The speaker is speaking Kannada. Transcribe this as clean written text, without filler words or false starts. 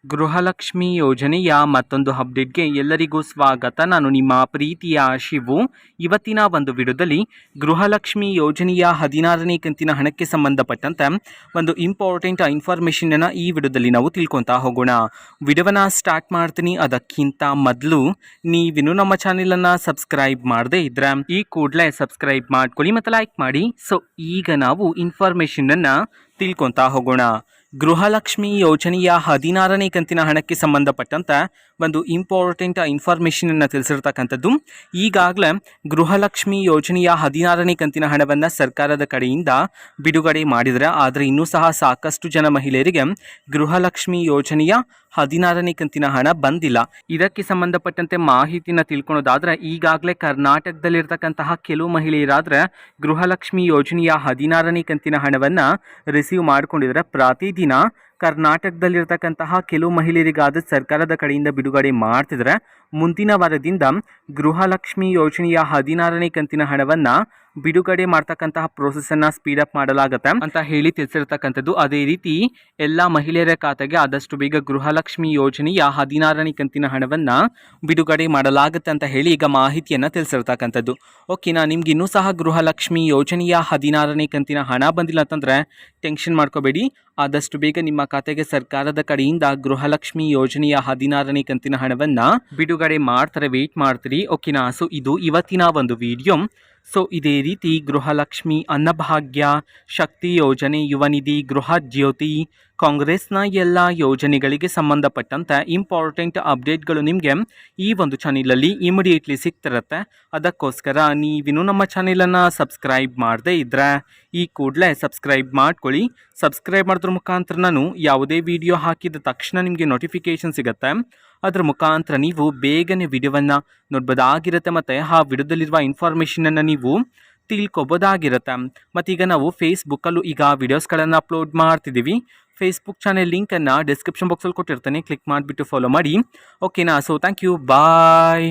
ಗೃಹಲಕ್ಷ್ಮಿ ಯೋಜನೆಯ ಮತ್ತೊಂದು ಅಪ್ಡೇಟ್ಗೆ ಎಲ್ಲರಿಗೂ ಸ್ವಾಗತ. ನಾನು ನಿಮ್ಮ ಪ್ರೀತಿಯ ಶಿವು. ಇವತ್ತಿನ ಒಂದು ವಿಡಿಯೋದಲ್ಲಿ ಗೃಹಲಕ್ಷ್ಮಿ ಯೋಜನೆಯ 16ನೇ ಕಂತಿನ ಹಣಕ್ಕೆ ಸಂಬಂಧಪಟ್ಟಂತೆ ಒಂದು ಇಂಪಾರ್ಟೆಂಟ್ ಇನ್ಫಾರ್ಮೇಷನನ್ನು ಈ ವಿಡಿಯೋದಲ್ಲಿ ನಾವು ತಿಳ್ಕೊತಾ ಹೋಗೋಣ. ವಿಡಿಯೋವನ್ನು ಸ್ಟಾರ್ಟ್ ಮಾಡ್ತೀನಿ. ಅದಕ್ಕಿಂತ ಮೊದಲು ನೀವಿನ್ನೂ ನಮ್ಮ ಚಾನೆಲನ್ನು ಸಬ್ಸ್ಕ್ರೈಬ್ ಮಾಡದೇ ಇದ್ರೆ ಈ ಕೂಡಲೇ ಸಬ್ಸ್ಕ್ರೈಬ್ ಮಾಡ್ಕೊಳ್ಳಿ ಮತ್ತು ಲೈಕ್ ಮಾಡಿ. ಸೊ ಈಗ ನಾವು ಇನ್ಫಾರ್ಮೇಷನನ್ನು ತಿಳ್ಕೊತಾ ಹೋಗೋಣ. ಗೃಹಲಕ್ಷ್ಮಿ ಯೋಜನೆಯ 16ನೇ ಕಂತಿನ ಹಣಕ್ಕೆ ಸಂಬಂಧಪಟ್ಟಂತೆ ಒಂದು ಇಂಪಾರ್ಟೆಂಟ್ ಇನ್ಫಾರ್ಮೇಷನನ್ನು ತಿಳಿಸಿರ್ತಕ್ಕಂಥದ್ದು. ಈಗಾಗಲೇ ಗೃಹಲಕ್ಷ್ಮಿ ಯೋಜನೆಯ 16ನೇ ಕಂತಿನ ಹಣವನ್ನು ಸರ್ಕಾರದ ಕಡೆಯಿಂದ ಬಿಡುಗಡೆ ಮಾಡಿದರೆ, ಆದರೆ ಇನ್ನೂ ಸಹ ಸಾಕಷ್ಟು ಜನ ಮಹಿಳೆಯರಿಗೆ ಗೃಹಲಕ್ಷ್ಮಿ ಯೋಜನೆಯ 16ನೇ ಕಂತಿನ ಹಣ ಬಂದಿಲ್ಲ. ಇದಕ್ಕೆ ಸಂಬಂಧಪಟ್ಟಂತೆ ಮಾಹಿತಿನ ತಿಳ್ಕೊಳೋದಾದರೆ, ಈಗಾಗಲೇ ಕರ್ನಾಟಕದಲ್ಲಿರ್ತಕ್ಕಂತಹ ಕೆಲವು ಮಹಿಳೆಯರಾದರೆ ಗೃಹಲಕ್ಷ್ಮಿ ಯೋಜನೆಯ 16ನೇ ಕಂತಿನ ಹಣವನ್ನು ರಿಸೀವ್ ಮಾಡಿಕೊಂಡಿದ್ದಾರೆ. ಪ್ರತಿದಿನ ಕರ್ನಾಟಕದಲ್ಲಿರ್ತಕ್ಕಂತಹ ಕೆಲವು ಮಹಿಳೆಯರಿಗಾದ ಸರ್ಕಾರದ ಕಡೆಯಿಂದ ಬಿಡುಗಡೆ ಮಾಡ್ತಿದ್ರೆ, ಮುಂದಿನ ವಾರದಿಂದ ಗೃಹಲಕ್ಷ್ಮಿ ಯೋಜನೆಯ 16ನೇ ಕಂತಿನ ಹಣವನ್ನು ಬಿಡುಗಡೆ ಮಾಡ್ತಕ್ಕಂತಹ ಪ್ರೋಸೆಸ್ಸನ್ನು ಸ್ಪೀಡಪ್ ಮಾಡಲಾಗುತ್ತೆ ಅಂತ ಹೇಳಿ ತಿಳಿಸಿರ್ತಕ್ಕಂಥದ್ದು. ಅದೇ ರೀತಿ ಎಲ್ಲ ಮಹಿಳೆಯರ ಖಾತೆಗೆ ಆದಷ್ಟು ಬೇಗ ಗೃಹಲಕ್ಷ್ಮಿ ಯೋಜನೆಯ 16ನೇ ಕಂತಿನ ಹಣವನ್ನು ಬಿಡುಗಡೆ ಮಾಡಲಾಗುತ್ತೆ ಅಂತ ಹೇಳಿ ಈಗ ಮಾಹಿತಿಯನ್ನು ತಿಳಿಸಿರ್ತಕ್ಕಂಥದ್ದು. ಓಕೆನಾ, ನಿಮ್ಗೆ ಇನ್ನೂ ಸಹ ಗೃಹಲಕ್ಷ್ಮಿ ಯೋಜನೆಯ 16ನೇ ಕಂತಿನ ಹಣ ಬಂದಿಲ್ಲ ಅಂತಂದರೆ ಟೆನ್ಷನ್ ಮಾಡ್ಕೋಬೇಡಿ. ಆದಷ್ಟು ಬೇಗ ನಿಮ್ಮ ಖಾತೆಗೆ ಸರ್ಕಾರದ ಕಡೆಯಿಂದ ಗೃಹಲಕ್ಷ್ಮಿ ಯೋಜನೆಯ 16ನೇ ಕಂತಿನ ಹಣವನ್ನು ಬಿಡುಗಡೆ ಮಾಡ್ತಾರೆ. ವೆಯ್ಟ್ ಮಾಡ್ತೀರಿ. ಓಕೆನಾ, ಸೊ ಇದು ಇವತ್ತಿನ ಒಂದು ವಿಡಿಯೋ. ಸೊ ಇದೇ ರೀತಿ ಗೃಹಲಕ್ಷ್ಮಿ, ಅನ್ನಭಾಗ್ಯ, ಶಕ್ತಿ ಯೋಜನೆ, ಯುವ ನಿಧಿ, ಗೃಹ ಜ್ಯೋತಿ, ಕಾಂಗ್ರೆಸ್ನ ಎಲ್ಲ ಯೋಜನೆಗಳಿಗೆ ಸಂಬಂಧಪಟ್ಟಂತೆ ಇಂಪಾರ್ಟೆಂಟ್ ಅಪ್ಡೇಟ್ಗಳು ನಿಮಗೆ ಈ ಒಂದು ಚಾನೆಲಲ್ಲಿ ಇಮಿಡಿಯೇಟ್ಲಿ ಸಿಗ್ತಿರುತ್ತೆ. ಅದಕ್ಕೋಸ್ಕರ ನೀವಿನ್ನೂ ನಮ್ಮ ಚಾನೆಲನ್ನು ಸಬ್ಸ್ಕ್ರೈಬ್ ಮಾಡದೇ ಇದ್ದರೆ ಈ ಕೂಡಲೇ ಸಬ್ಸ್ಕ್ರೈಬ್ ಮಾಡ್ಕೊಳ್ಳಿ. ಸಬ್ಸ್ಕ್ರೈಬ್ ಮಾಡೋದ್ರ ಮುಖಾಂತರ ನಾನು ಯಾವುದೇ ವಿಡಿಯೋ ಹಾಕಿದ ತಕ್ಷಣ ನಿಮಗೆ ನೋಟಿಫಿಕೇಷನ್ ಸಿಗುತ್ತೆ. ಅದರ ಮುಖಾಂತರ ನೀವು ಬೇಗನೆ ವಿಡಿಯೋವನ್ನು ನೋಡ್ಬೋದಾಗಿರುತ್ತೆ ಮತ್ತು ಆ ವಿಡಿಯೋದಲ್ಲಿರುವ ಇನ್ಫಾರ್ಮೇಷನನ್ನು ನೀವು ತಿಳ್ಕೊಬೋದಾಗಿರುತ್ತೆ. ಮತ್ತೀಗ ನಾವು ಫೇಸ್ಬುಕ್ಕಲ್ಲೂ ಈಗ ವಿಡಿಯೋಸ್ಗಳನ್ನು ಅಪ್ಲೋಡ್ ಮಾಡ್ತಿದ್ದೀವಿ. ಫೇಸ್ಬುಕ್ ಚಾನೆಲ್ ಲಿಂಕನ್ನು ಡಿಸ್ಕ್ರಿಪ್ಷನ್ ಬಾಕ್ಸಲ್ಲಿ ಕೊಟ್ಟಿರ್ತಾನೆ, ಕ್ಲಿಕ್ ಮಾಡಿಬಿಟ್ಟು ಫಾಲೋ ಮಾಡಿ. ಓಕೆನಾ, ಸೊ ಥ್ಯಾಂಕ್ ಯು, ಬಾಯ್.